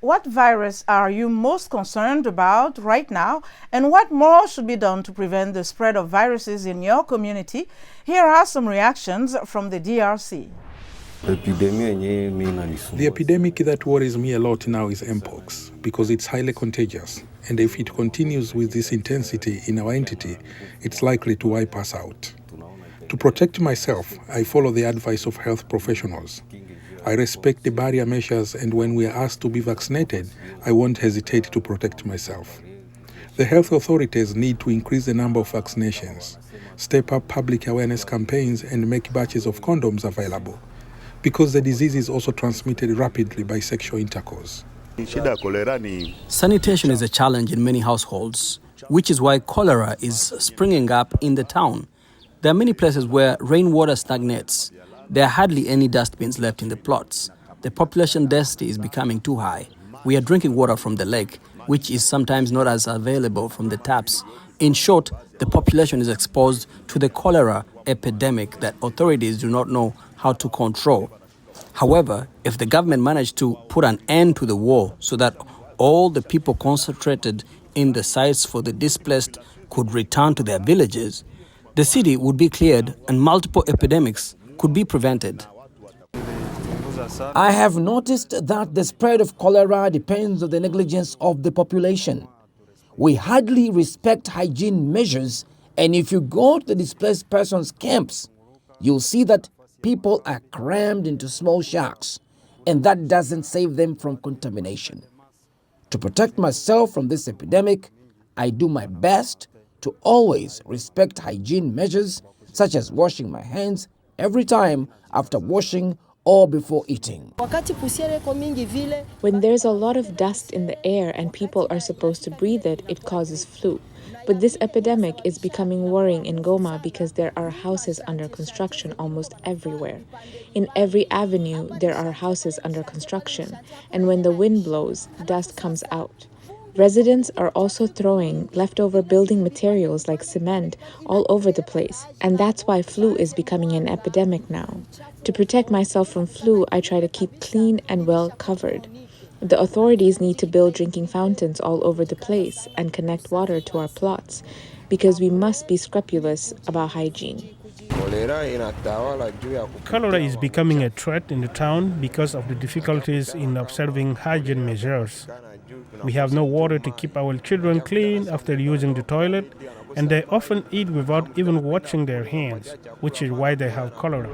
What virus are you most concerned about right now, and what more should be done to prevent the spread of viruses in your community? Here are some reactions from the DRC. The epidemic that worries me a lot now is Mpox, because it's highly contagious, and if it continues with this intensity in our entity, it's likely to wipe us out. To protect myself, I follow the advice of health professionals. I respect the barrier measures, and when we are asked to be vaccinated, I won't hesitate to protect myself. The health authorities need to increase the number of vaccinations, step up public awareness campaigns, and make batches of condoms available, because the disease is also transmitted rapidly by sexual intercourse. Sanitation is a challenge in many households, which is why cholera is springing up in the town. There are many places where rainwater stagnates. There are hardly any dustbins left in the plots. The population density is becoming too high. We are drinking water from the lake, which is sometimes not as available from the taps. In short, the population is exposed to the cholera epidemic that authorities do not know how to control. However, if the government managed to put an end to the war so that all the people concentrated in the sites for the displaced could return to their villages, the city would be cleared and multiple epidemics could be prevented. I have noticed that the spread of cholera depends on the negligence of the population. We hardly respect hygiene measures, and if you go to the displaced persons' camps, you'll see that people are crammed into small shacks, and that doesn't save them from contamination. To protect myself from this epidemic, I do my best to always respect hygiene measures, such as washing my hands every time after washing or before eating. When there's a lot of dust in the air and people are supposed to breathe it, it causes flu. But this epidemic is becoming worrying in Goma because there are houses under construction almost everywhere. In every avenue, there are houses under construction, and when the wind blows, dust comes out. Residents are also throwing leftover building materials like cement all over the place, and that's why flu is becoming an epidemic now. To protect myself from flu, I try to keep clean and well covered. The authorities need to build drinking fountains all over the place and connect water to our plots, because we must be scrupulous about hygiene. Cholera is becoming a threat in the town because of the difficulties in observing hygiene measures. We have no water to keep our children clean after using the toilet, and they often eat without even washing their hands, which is why they have cholera.